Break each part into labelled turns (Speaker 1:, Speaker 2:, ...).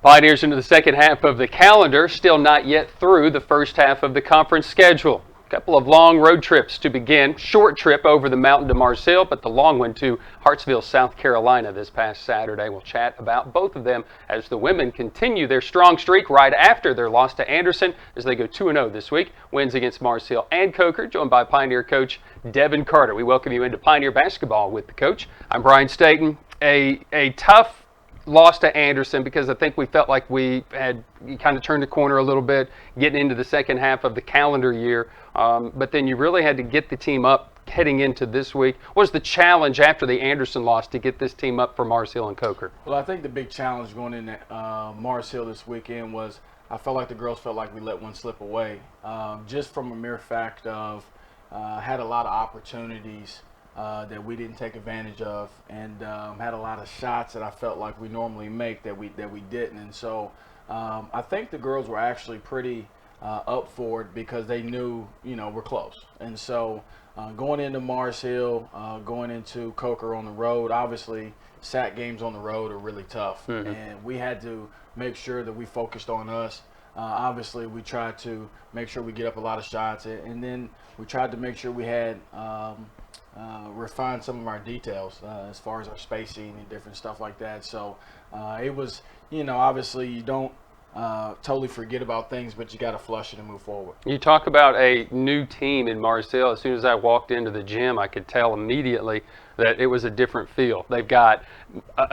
Speaker 1: Pioneers into the second half of the calendar, still not yet through the first half of the conference schedule. A couple of long road trips to begin. Short trip over the mountain to Mars Hill, but the long one to Hartsville, South Carolina this past Saturday. We'll chat about both of them as the women continue their strong streak right after their loss to Anderson as they go 2-0 this week. Wins against Mars Hill and Coker, joined by Pioneer coach Devan Carter. We welcome you into Pioneer basketball with the coach. I'm Brian Staten. A tough lost to Anderson because I think we felt like we had kind of turned the corner a little bit getting into the second half of the calendar year. But then you really had to get the team up heading into this week. What was the challenge after the Anderson loss to get this team up for Mars Hill and Coker?
Speaker 2: Well, I think the big challenge going into Mars Hill this weekend was I felt like the girls felt like we let one slip away. Just from a mere fact of had a lot of opportunities that we didn't take advantage of, and had a lot of shots that I felt like we normally make that we didn't. And so I think the girls were actually pretty up for it because they knew, we're close. And so going into Mars Hill, going into Coker on the road, obviously SAC games on the road are really tough. Mm-hmm. And we had to make sure that we focused on us. Obviously, we tried to make sure we get up a lot of shots, and then we tried to make sure we had refine some of our details as far as our spacing and different stuff like that. So it was, obviously you don't totally forget about things, but you got to flush it and move forward.
Speaker 1: You talk about a new team in Mars Hill. As soon as I walked into the gym, I could tell immediately that it was a different feel. They've got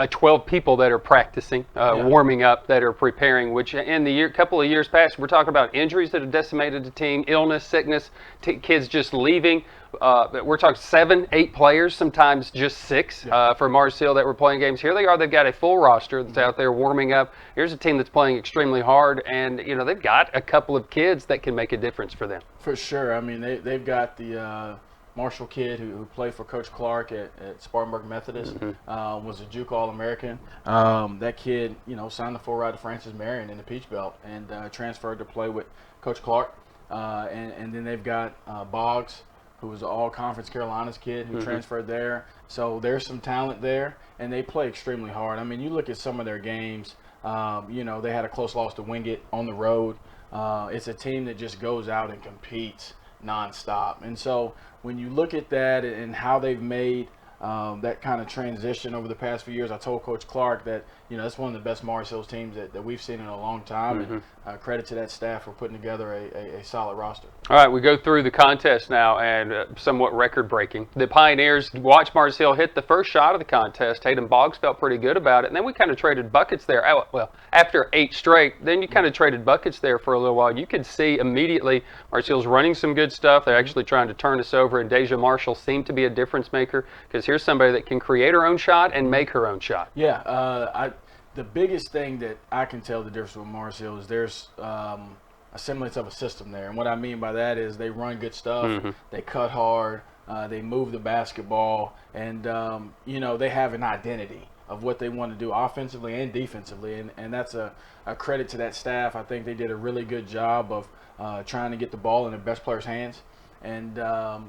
Speaker 1: 12 people that are practicing, warming up, that are preparing, which in the couple of years past, we're talking about injuries that have decimated the team, illness, sickness, kids just leaving. We're talking 7, 8 players, sometimes just 6 for Mars Hill that were playing games. Here they are. They've got a full roster that's out there warming up. Here's a team that's playing extremely hard, and they've got a couple of kids that can make a difference for them.
Speaker 2: For sure. I mean, they've got the Marshall kid who played for Coach Clark at Spartanburg Methodist, was a JUCO All-American. That kid, signed the full ride to Francis Marion in the Peach Belt and transferred to play with Coach Clark. And then they've got Boggs, who was an All-Conference Carolinas kid who transferred there. So there's some talent there, and they play extremely hard. I mean, you look at some of their games, they had a close loss to Wingate on the road. It's a team that just goes out and competes nonstop. And so when you look at that and how they've made that kind of transition over the past few years, I told Coach Clark that, that's one of the best Mars Hills teams that we've seen in a long time. And credit to that staff for putting together a solid roster.
Speaker 1: All right, we go through the contest now, and somewhat record-breaking. The Pioneers watched Mars Hill hit the first shot of the contest. Hayden Boggs felt pretty good about it, and then we kind of traded buckets there. Well, after 8 straight, then you kind of traded buckets there for a little while. You could see immediately Mars Hill's running some good stuff. They're actually trying to turn us over, and Deja Marshall seemed to be a difference maker because here's somebody that can create her own shot and make her own shot.
Speaker 2: Yeah, the biggest thing that I can tell the difference with Mars Hill is there's a semblance of a system there. And what I mean by that is they run good stuff, they cut hard, they move the basketball, and, they have an identity of what they want to do offensively and defensively. And that's a credit to that staff. I think they did a really good job of trying to get the ball in the best players' hands. And, the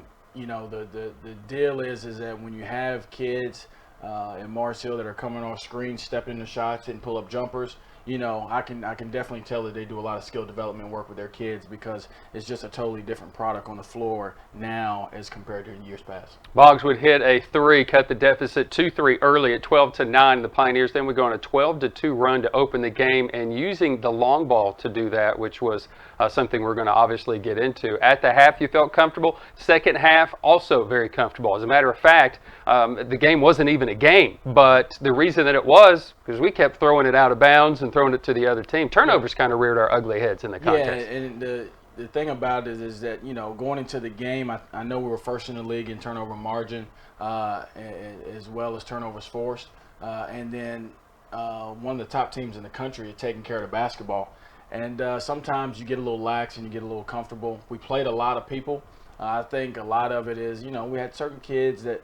Speaker 2: deal is that when you have kids in Mars Hill that are coming off screen, stepping into shots and pull up jumpers, I can definitely tell that they do a lot of skill development work with their kids because it's just a totally different product on the floor now as compared to years past.
Speaker 1: Boggs would hit a 3, cut the deficit 2-3 early at 12-9. The Pioneers then would go on a 12-2 run to open the game, and using the long ball to do that, which was something we're going to obviously get into. At the half, you felt comfortable. Second half, also very comfortable. As a matter of fact, the game wasn't even a game, but the reason that it was because we kept throwing it out of bounds and throwing it to the other team. Turnovers kind of reared our ugly heads in the contest.
Speaker 2: Yeah, and the thing about it is that, going into the game, I know we were first in the league in turnover margin as well as turnovers forced. And then one of the top teams in the country at taking care of the basketball. And sometimes you get a little lax and you get a little comfortable. We played a lot of people. I think a lot of it is, we had certain kids that,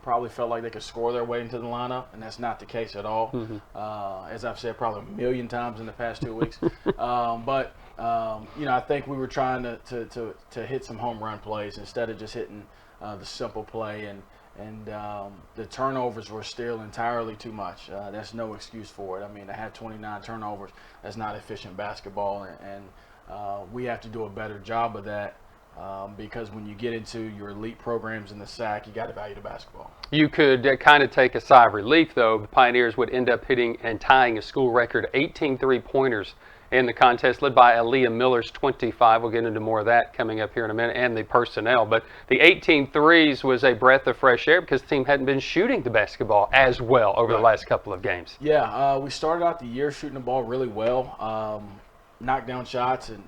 Speaker 2: probably felt like they could score their way into the lineup, and that's not the case at all. As I've said probably a million times in the past 2 weeks. But I think we were trying to hit some home run plays instead of just hitting the simple play. and the turnovers were still entirely too much. That's no excuse for it. I mean, they had 29 turnovers. That's not efficient basketball, and we have to do a better job of that. Because when you get into your elite programs in the SAC, you got to value the basketball.
Speaker 1: You could kind of take a sigh of relief, though. The Pioneers would end up hitting and tying a school record 18 three-pointers in the contest, led by Aaliyah Miller's 25. We'll get into more of that coming up here in a minute, and the personnel. But the 18 threes was a breath of fresh air because the team hadn't been shooting the basketball as well over the last couple of games.
Speaker 2: Yeah, we started out the year shooting the ball really well, knocked down shots, and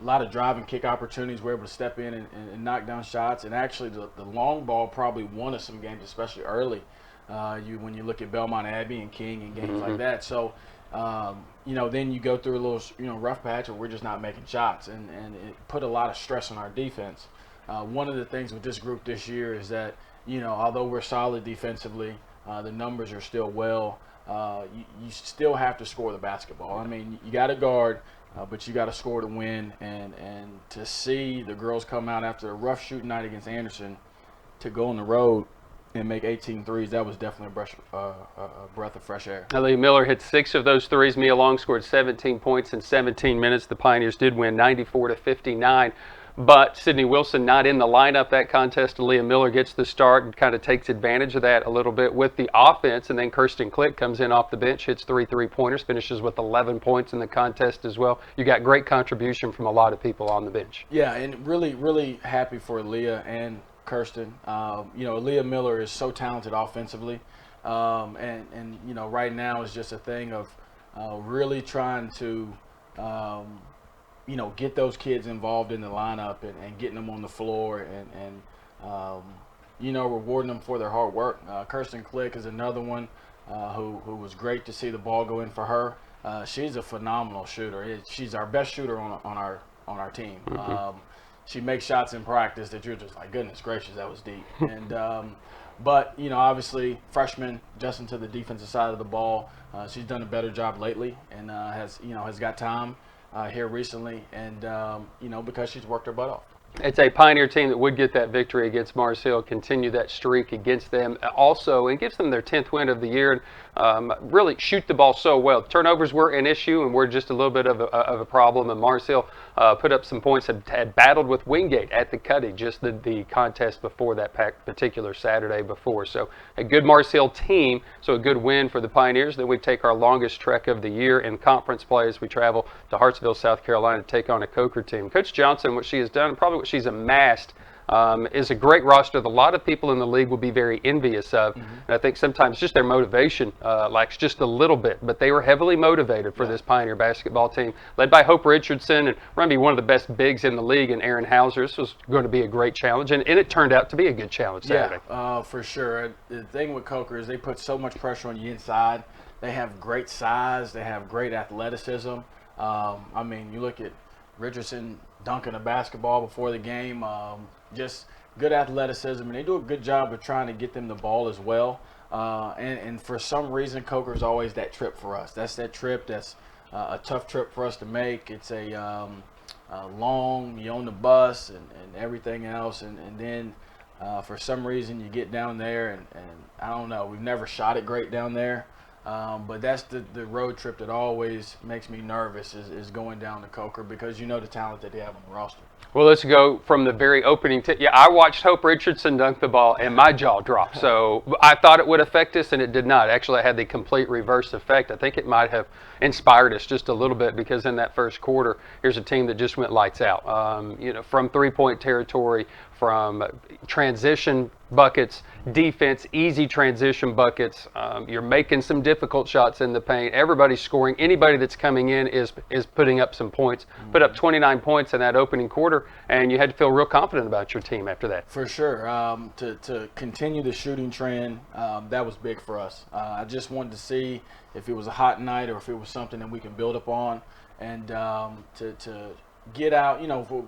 Speaker 2: a lot of drive and kick opportunities. We're able to step in and knock down shots. And actually, the long ball probably won us some games, especially early. When you look at Belmont Abbey and King and games like that. So, then you go through a little, rough patch where we're just not making shots, and it put a lot of stress on our defense. One of the things with this group this year is that, although we're solid defensively, the numbers are still well. You still have to score the basketball. I mean, you got to guard. But you got to score to win, and to see the girls come out after a rough shooting night against Anderson to go on the road and make 18 threes, that was definitely a breath of fresh air.
Speaker 1: Aaliyah Miller hit 6 of those threes. Mia Long scored 17 points in 17 minutes. The Pioneers did win 94-59. But Sydney Wilson not in the lineup that contest. Aaliyah Miller gets the start and kind of takes advantage of that a little bit with the offense. And then Kirsten Click comes in off the bench, hits 3 3-pointers, finishes with 11 points in the contest as well. You got great contribution from a lot of people on the bench.
Speaker 2: Yeah, and really, really happy for Aaliyah and Kirsten. Aaliyah Miller is so talented offensively. And right now it's just a thing of really trying to get those kids involved in the lineup and getting them on the floor and rewarding them for their hard work. Kirsten Click is another one who was great to see the ball go in for her. She's a phenomenal shooter. She's our best shooter on our team. She makes shots in practice that you're just like, goodness gracious, that was deep. And but obviously freshman adjusting to the defensive side of the ball. She's done a better job lately and has got time here recently, and because she's worked her butt off.
Speaker 1: It's a Pioneer team that would get that victory against Mars Hill, continue that streak against them also, and gives them their 10th win of the year. And really shoot the ball so well. Turnovers were an issue and were just a little bit of a problem. And Mars Hill put up some points, had battled with Wingate at the Cuddy, just the contest before that particular Saturday before. So a good Mars Hill team, so a good win for the Pioneers. Then we take our longest trek of the year in conference play as we travel to Hartsville, South Carolina to take on a Coker team. Coach Johnson, what she has done, probably what she's amassed, is a great roster that a lot of people in the league will be very envious of. And I think sometimes just their motivation lacks just a little bit. But they were heavily motivated for this Pioneer basketball team, led by Hope Richardson and going to be one of the best bigs in the league, and Aaron Hauser. This was going to be a great challenge, and it turned out to be a good challenge Saturday.
Speaker 2: Yeah, for sure. The thing with Coker is they put so much pressure on you inside. They have great size. They have great athleticism. You look at Richardson dunking a basketball before the game, just good athleticism, and they do a good job of trying to get them the ball as well. And for some reason, Coker is always that trip for us. That's that trip that's a tough trip for us to make. It's a long, you own the bus and everything else, and then for some reason you get down there, and I don't know, we've never shot it great down there. But that's the road trip that always makes me nervous is going down to Coker, because the talent that they have on the roster.
Speaker 1: Well, let's go from the very opening. I watched Hope Richardson dunk the ball, and my jaw dropped. So I thought it would affect us, and it did not. Actually, it had the complete reverse effect. I think it might have inspired us just a little bit, because in that first quarter, here's a team that just went lights out. From three-point territory, from transition buckets, defense, easy transition buckets. You're making some difficult shots in the paint. Everybody's scoring. Anybody that's coming in is putting up some points. Put up 29 points in that opening quarter, and you had to feel real confident about your team after that.
Speaker 2: For sure. To continue the shooting trend, that was big for us. I just wanted to see if it was a hot night or if it was something that we can build upon, and to get out,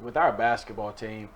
Speaker 2: with our basketball team,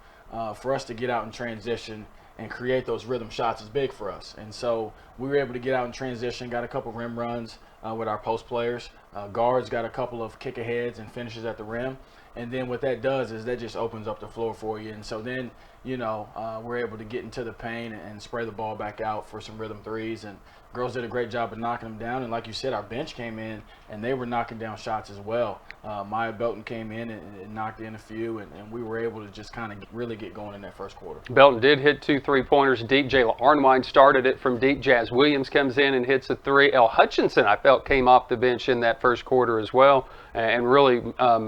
Speaker 2: for us to get out in transition and create those rhythm shots is big for us. And so we were able to get out in transition, got a couple rim runs, with our post players. Guards got a couple of kick aheads and finishes at the rim. And then what that does is that just opens up the floor for you. And so then, we're able to get into the paint and spray the ball back out for some rhythm threes. And girls did a great job of knocking them down. And like you said, our bench came in and they were knocking down shots as well. Maya Belton came in and knocked in a few, and we were able to just kind of really get going in that first quarter.
Speaker 1: Belton did hit 2 3-pointers deep. Jayla Arnwine started it from deep. Jazz Williams comes in and hits a 3. Elle Hutchinson, I felt, came off the bench in that first quarter as well and really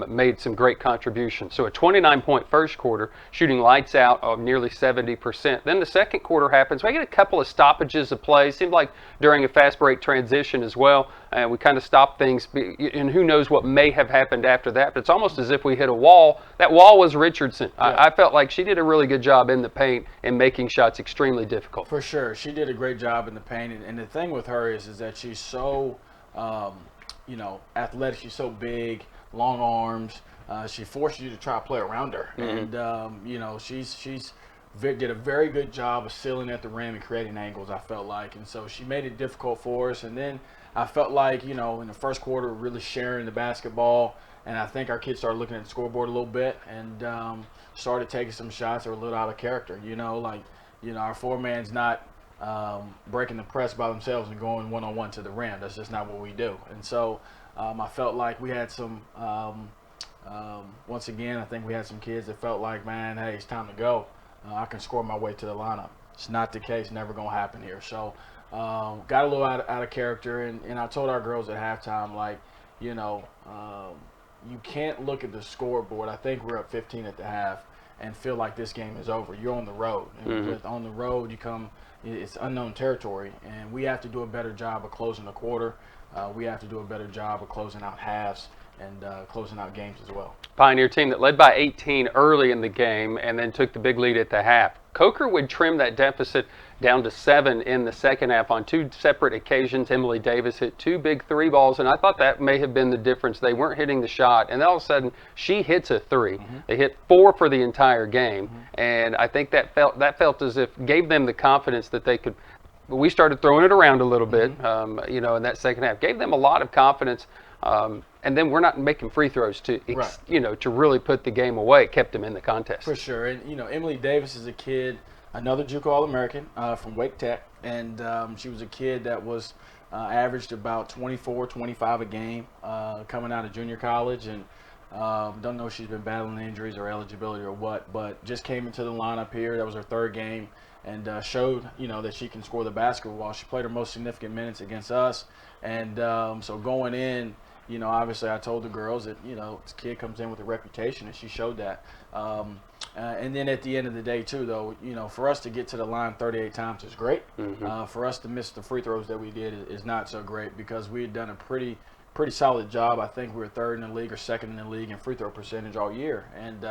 Speaker 1: made some great contributions. So a 29-point first quarter, shooting lights out of nearly 70%. Then the second quarter happens. We get a couple of stoppages of play. Seemed like during a fast break transition as well. And we kind of stopped things, and who knows what may have happened after that. But it's almost as if we hit a wall. That wall was Richardson. Yeah. I felt like she did a really good job in the paint and making shots extremely difficult.
Speaker 2: For sure. She did a great job in the paint. And the thing with her is that she's so, athletic. She's so big, long arms. She forces you to try to play around her. Mm-hmm. And, she's did a very good job of sealing at the rim and creating angles, I felt like. And so she made it difficult for us. And then I felt like, in the first quarter, really sharing the basketball. And I think our kids started looking at the scoreboard a little bit and started taking some shots that were a little out of character. Our four-man's not breaking the press by themselves and going one-on-one to the rim. That's just not what we do. And so I felt like we had some once again, I think we had some kids that felt like, man, hey, it's time to go. I can score my way to the lineup. It's not the case. Never going to happen here. So got a little out of character. And I told our girls at halftime, like, you can't look at the scoreboard. I think we're up 15 at the half and feel like this game is over. You're on the road. And on the road, it's unknown territory. And we have to do a better job of closing the quarter. We have to do a better job of closing out halves and closing out games as well.
Speaker 1: Pioneer team that led by 18 early in the game and then took the big lead at the half. Coker would trim that deficit down to 7 in the second half on 2 separate occasions. Emily Davis hit 2 big 3 balls, and I thought that may have been the difference. They weren't hitting the shot, and all of a sudden she hits a 3. Mm-hmm. They hit 4 for the entire game, and I think that felt as if gave them the confidence that they could. We started throwing it around a little bit, in that second half. Gave them a lot of confidence. And then we're not making free throws to really put the game away. It kept them in the contest.
Speaker 2: For sure. And, Emily Davis is a kid, another JUCO All-American from Wake Tech. And she was a kid that was averaged about 24, 25 a game coming out of junior college. And don't know if she's been battling injuries or eligibility or what, but just came into the lineup here. That was her 3rd game and showed, that she can score the basketball. She played her most significant minutes against us. And so going in, obviously I told the girls that, this kid comes in with a reputation, and she showed that. And then at the end of the day, too, though, for us to get to the line 38 times is great. Mm-hmm. For us to miss the free throws that we did is not so great because we had done a pretty solid job. I think we were 3rd in the league or 2nd in the league in free throw percentage all year. And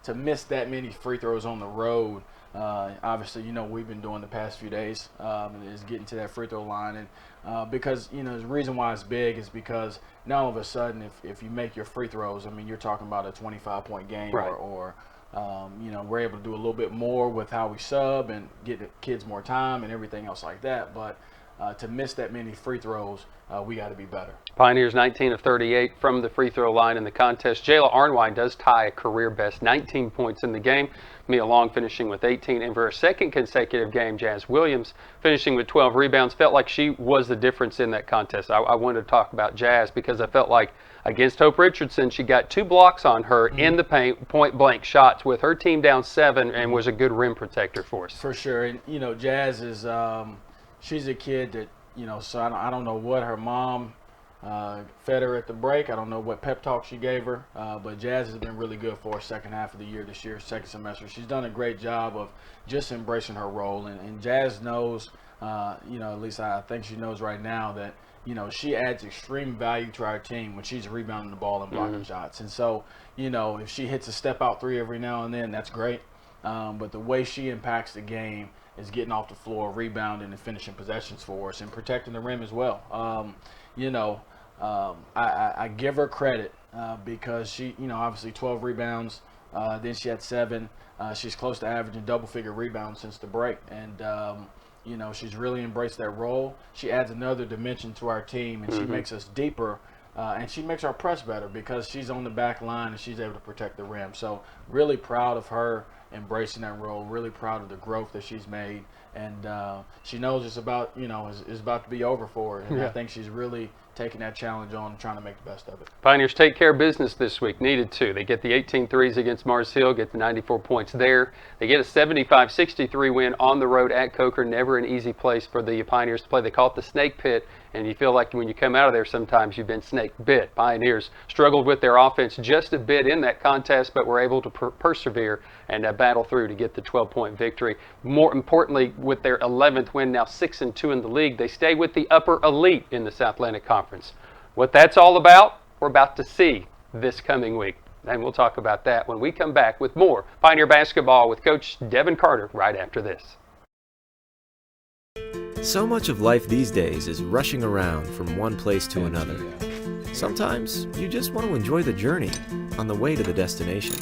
Speaker 2: to miss that many free throws on the road, obviously, we've been doing the past few days is getting to that free throw line. And because, the reason why it's big is because now all of a sudden, if you make your free throws, you're talking about a 25-point game. Right. or we're able to do a little bit more with how we sub and get the kids more time and everything else like that. But to miss that many free throws, we got to be better.
Speaker 1: Pioneers 19 of 38 from the free throw line in the contest. Jayla Arnwine does tie a career best, 19 points in the game. Mia Long finishing with 18. And for her 2nd consecutive game, Jazz Williams finishing with 12 rebounds. Felt like she was the difference in that contest. I wanted to talk about Jazz because I felt like against Hope Richardson, she got 2 blocks on her in the paint, point-blank shots with her team down 7 and was a good rim protector for us.
Speaker 2: For sure. And, Jazz is she's a kid that, so I don't know what her mom fed her at the break. I don't know what pep talk she gave her, but Jazz has been really good for her second half of the year this year, 2nd semester. She's done a great job of just embracing her role, and Jazz knows, at least I think she knows right now that, she adds extreme value to our team when she's rebounding the ball and blocking shots. And so, if she hits a step-out 3 every now and then, that's great. But the way she impacts the game is getting off the floor, rebounding, and finishing possessions for us, and protecting the rim as well. I give her credit because she, obviously 12 rebounds. Then she had 7. She's close to averaging double-figure rebounds since the break. And, she's really embraced that role. She adds another dimension to our team, and she makes us deeper. And she makes our press better because she's on the back line and she's able to protect the rim. So really proud of her embracing that role. Really proud of the growth that she's made, and she knows it's about it's about to be over for her. And I think she's really taking that challenge on and trying to make the best of it.
Speaker 1: Pioneers take care of business this week. Needed to. They get the 18 threes against Mars Hill, get the 94 points there. They get a 75-63 win on the road at Coker. Never an easy place for the Pioneers to play. They call it the snake pit, and you feel like when you come out of there sometimes you've been snake bit. Pioneers struggled with their offense just a bit in that contest, but were able to persevere and battle through to get the 12-point victory. More importantly, with their 11th win, now 6-2 in the league, they stay with the upper elite in the South Atlantic Conference. What that's all about, we're about to see this coming week. And we'll talk about that when we come back with more Pioneer basketball with Coach Devan Carter right after this.
Speaker 3: So much of life these days is rushing around from one place to another. Sometimes you just want to enjoy the journey on the way to the destination.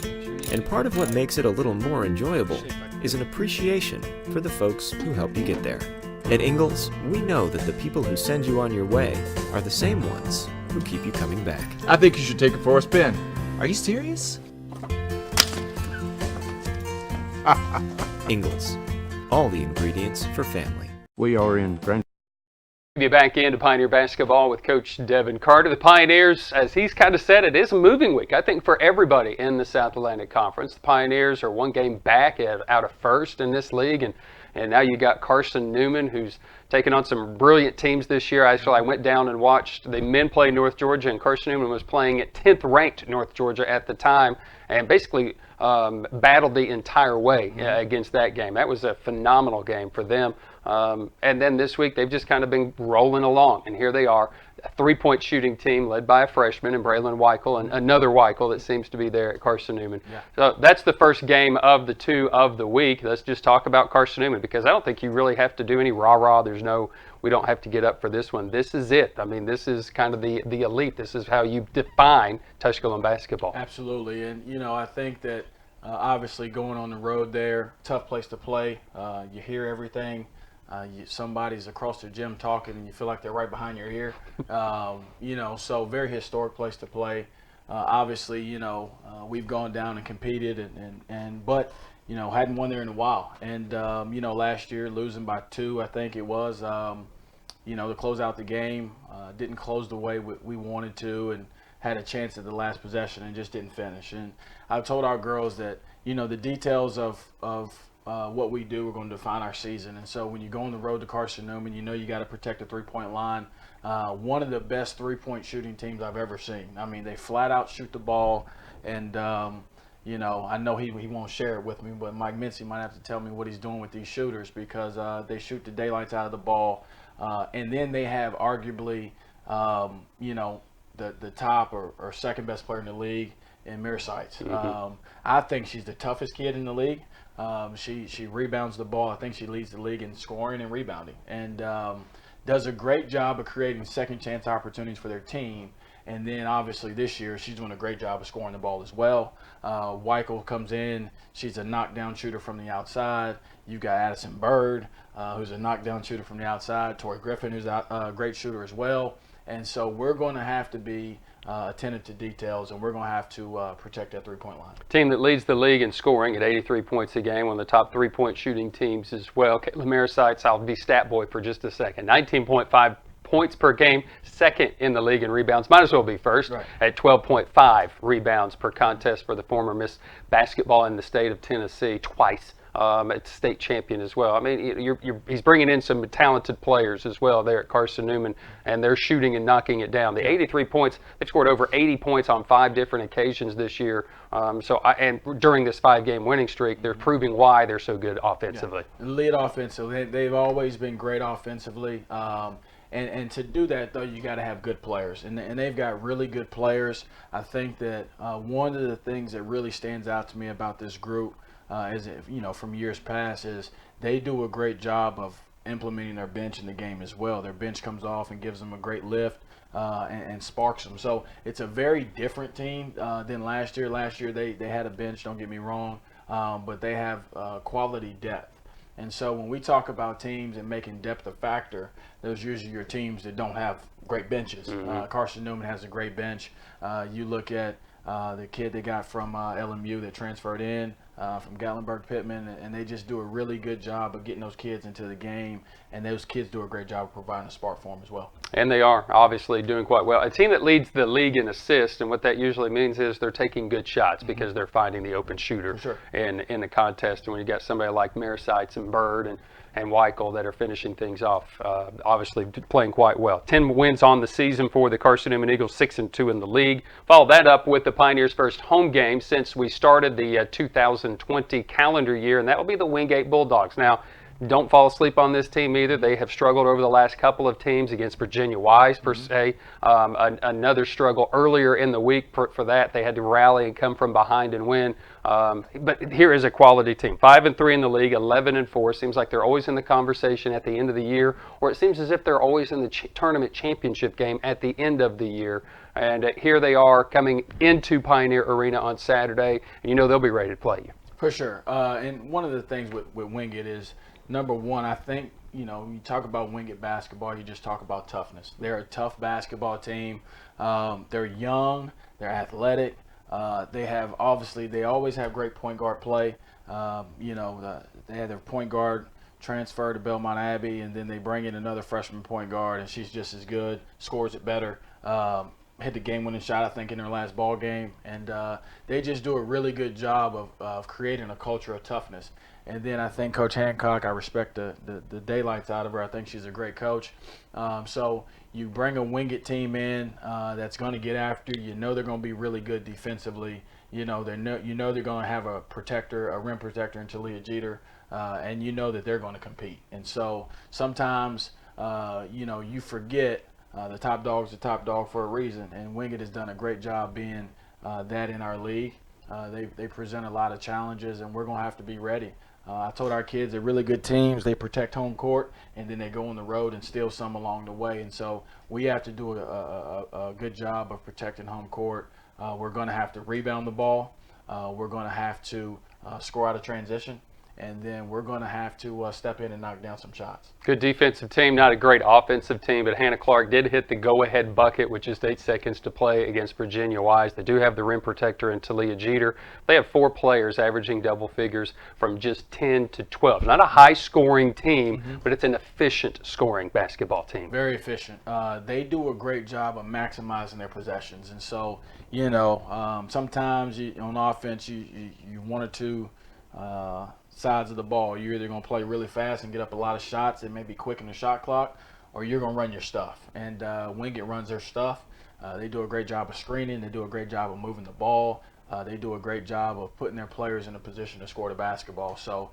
Speaker 3: And part of what makes it a little more enjoyable is an appreciation for the folks who help you get there. At Ingalls, we know that the people who send you on your way are the same ones who keep you coming back.
Speaker 4: I think you should take it for a spin. Are you serious?
Speaker 3: Ingalls, all the ingredients for family.
Speaker 5: We are in Grand.
Speaker 1: Be back into Pioneer basketball with Coach Devan Carter. The Pioneers, as he's kind of said, it is a moving week, I think, for everybody in the South Atlantic Conference. The Pioneers are one game back out of first in this league, and now you got Carson Newman, who's taken on some brilliant teams this year. Actually, I went down and watched the men play North Georgia, and Carson Newman was playing at 10th ranked North Georgia at the time, and basically battled the entire way against that game. That was a phenomenal game for them. And then this week, they've just kind of been rolling along, and here they are, a three-point shooting team led by a freshman in Braylon Weichel, and another Weichel that seems to be there at Carson Newman. Yeah. So that's the first game of the two of the week. Let's just talk about Carson Newman, because I don't think you really have to do any rah-rah. We don't have to get up for this one. This is it. I mean, this is kind of the elite. This is how you define Tusculum basketball.
Speaker 2: Absolutely, and I think that obviously going on the road there, tough place to play. You hear everything. Somebody's across the gym talking, and you feel like they're right behind your ear. So very historic place to play. Obviously, we've gone down and competed, but hadn't won there in a while. And last year losing by 2, I think it was, to close out the game, didn't close the way we wanted to, and had a chance at the last possession and just didn't finish. And I've told our girls that the details of what we do are going to define our season. And so when you go on the road to Carson Newman, you got to protect the three-point line. One of the best three-point shooting teams I've ever seen. I mean, they flat out shoot the ball, and I know he won't share it with me, but Mike Mincy might have to tell me what he's doing with these shooters, because they shoot the daylights out of the ball, and then they have arguably the top or second best player in the league in mirror sights. Mm-hmm. I think she's the toughest kid in the league. She rebounds the ball. I think she leads the league in scoring and rebounding, and does a great job of creating second chance opportunities for their team. And then obviously this year she's doing a great job of scoring the ball as well. Weichel comes in. She's a knockdown shooter from the outside. You've got Addison Bird, who's a knockdown shooter from the outside. Tori Griffin, who's a great shooter as well. And so we're going to have to be attentive to details, and we're going to have to protect that three-point line.
Speaker 1: Team that leads the league in scoring at 83 points a game, one of the top three-point shooting teams as well. Caitlin Marisites, I'll be stat boy for just a second. 19.5 points per game, second in the league in rebounds. Might as well be first, right, at 12.5 rebounds per contest for the former Miss Basketball in the state of Tennessee twice. It's state champion as well. I mean, he's bringing in some talented players as well there at Carson Newman, and they're shooting and knocking it down. The 83 points, they've scored over 80 points on 5 different occasions this year. And during this 5-game winning streak, they're proving why they're so good offensively.
Speaker 2: Yeah. Lead offensively. They've always been great offensively. And to do that, though, you got to have good players, and they've got really good players. I think that one of the things that really stands out to me about this group, from years past, is they do a great job of implementing their bench in the game as well. Their bench comes off and gives them a great lift and sparks them. So it's a very different team than last year. Last year they had a bench, don't get me wrong, but they have quality depth. And so when we talk about teams and making depth a factor, those usually your teams that don't have great benches. Carson Newman has a great bench. You look at the kid they got from LMU that transferred in from Gatlinburg Pittman, and they just do a really good job of getting those kids into the game, and those kids do a great job of providing a spark for them as well.
Speaker 1: And they are obviously doing quite well. A team that leads the league in assists, and what that usually means is they're taking good shots because they're finding the open shooter in the contest. And when you got somebody like Marisites and Bird and Weichel that are finishing things off, obviously playing quite well. 10 wins on the season for the Carson Newman Eagles, 6-2 in the league. Follow that up with the Pioneers' first home game since we started the 2020 calendar year, and that will be the Wingate Bulldogs. Now, don't fall asleep on this team either. They have struggled over the last couple of teams against Virginia Wise, per se. Another struggle earlier in the week for that. They had to rally and come from behind and win. But here is a quality team. 5-3 in the league, 11-4. Seems like they're always in the conversation at the end of the year, or it seems as if they're always in the tournament championship game at the end of the year. And here they are coming into Pioneer Arena on Saturday, and you know they'll be ready to play you.
Speaker 2: For sure. And one of the things with Wingate is, number one, I think, you talk about Wingate basketball, you just talk about toughness. They're a tough basketball team. They're young. They're athletic. They always have great point guard play. They had their point guard transfer to Belmont Abbey, and then they bring in another freshman point guard, and she's just as good, scores it better. Hit the game-winning shot, I think, in their last ball game. And they just do a really good job of creating a culture of toughness. And then I think Coach Hancock, I respect the daylights out of her. I think she's a great coach. So you bring a Wingate team in that's going to get after you. You know they're going to be really good defensively. You know they're going to have a rim protector in Talia Jeter, and you know that they're going to compete. And so sometimes you forget the top dog's the top dog for a reason, and Wingate has done a great job being that in our league. They present a lot of challenges, and we're going to have to be ready. I told our kids they're really good teams. They protect home court, and then they go on the road and steal some along the way. And so we have to do a good job of protecting home court. We're going to have to rebound the ball. We're going to have to score out of transition. And then we're going to have to step in and knock down some shots.
Speaker 1: Good defensive team, not a great offensive team, but Hannah Clark did hit the go-ahead bucket with just 8 seconds to play against Virginia Wise. They do have the rim protector in Talia Jeter. They have 4 players averaging double figures from just 10 to 12. Not a high-scoring team, but it's an efficient scoring basketball team.
Speaker 2: Very efficient. They do a great job of maximizing their possessions. And so, sometimes on offense, you one or two sides of the ball. You're either going to play really fast and get up a lot of shots and maybe quicken the shot clock, or you're going to run your stuff. And Wingate runs their stuff. They do a great job of screening. They do a great job of moving the ball. They do a great job of putting their players in a position to score the basketball. So,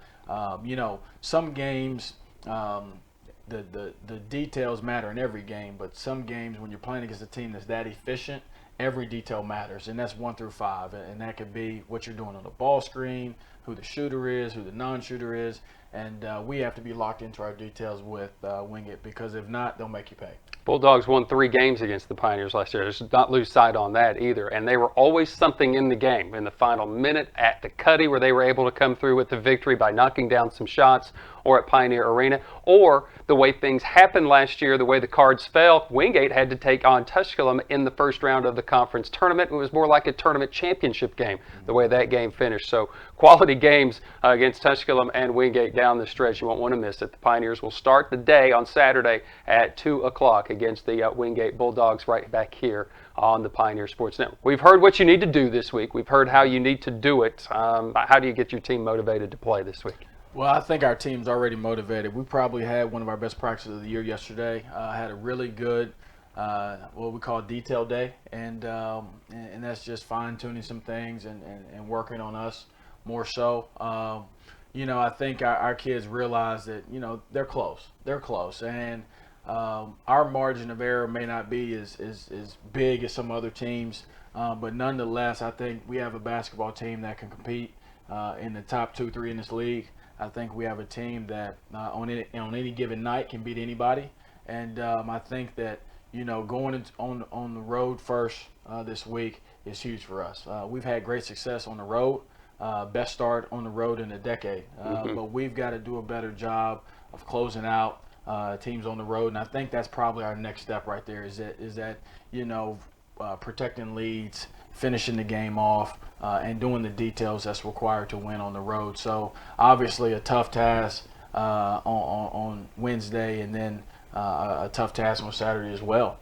Speaker 2: some games, the details matter in every game, but some games when you're playing against a team that's that efficient, every detail matters, and that's 1 through 5, and that could be what you're doing on the ball screen, who the shooter is, who the non-shooter is, and we have to be locked into our details with Wingate, because if not, they'll make you pay.
Speaker 1: Bulldogs won 3 games against the Pioneers last year. Let's not lose sight on that either. And they were always something in the game. In the final minute at the Cuddy, where they were able to come through with the victory by knocking down some shots, or at Pioneer Arena, or the way things happened last year, the way the cards fell, Wingate had to take on Tusculum in the first round of the conference tournament. It was more like a tournament championship game, the way that game finished. So quality games against Tusculum and Wingate down the stretch. You won't want to miss it. The Pioneers will start the day on Saturday at 2 o'clock against the Wingate Bulldogs right back here on the Pioneer Sports Network. We've heard what you need to do this week. We've heard how you need to do it. How do you get your team motivated to play this week?
Speaker 2: Well, I think our team's already motivated. We probably had one of our best practices of the year yesterday. Had a really good, what we call detail day, and that's just fine-tuning some things and working on us more so. I think our kids realize that, they're close. They're close, and our margin of error may not be as big as some other teams, but nonetheless, I think we have a basketball team that can compete in the top 2-3 in this league. I think we have a team that on any given night can beat anybody, and I think that going on the road first this week is huge for us. We've had great success on the road. best start on the road in a decade. But we've got to do a better job of closing out teams on the road, and I think that's probably our next step right there. Is that protecting leads, finishing the game off, and doing the details that's required to win on the road. So obviously a tough task on Wednesday, and then a tough task on Saturday as well.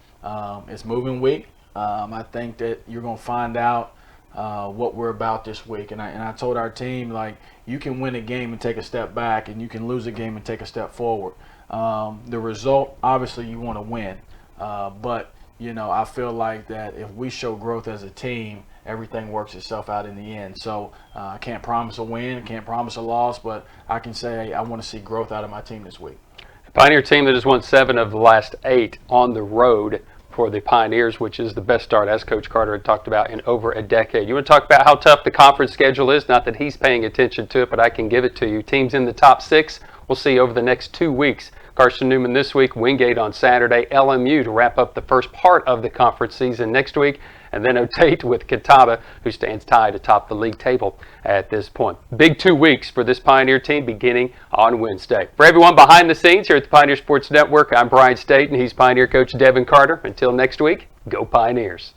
Speaker 2: It's moving week. I think that you're going to find out what we're about this week. And I told our team, like, you can win a game and take a step back, and you can lose a game and take a step forward. The result, obviously, you want to win. But, I feel like that if we show growth as a team, everything works itself out in the end. So I can't promise a win, I can't promise a loss, but I can say I want to see growth out of my team this week.
Speaker 1: The Pioneer team that has won 7 of the last 8 on the road for the Pioneers, which is the best start, as Coach Carter had talked about, in over a decade. You want to talk about how tough the conference schedule is? Not that he's paying attention to it, but I can give it to you. Teams in the top 6 we'll see over the next 2 weeks. Carson Newman this week, Wingate on Saturday, LMU to wrap up the first part of the conference season next week, and then Otate with Catawba, who stands tied atop the league table at this point. Big 2 weeks for this Pioneer team beginning on Wednesday. For everyone behind the scenes here at the Pioneer Sports Network, I'm Brian Staten. He's Pioneer coach Devan Carter. Until next week, go Pioneers.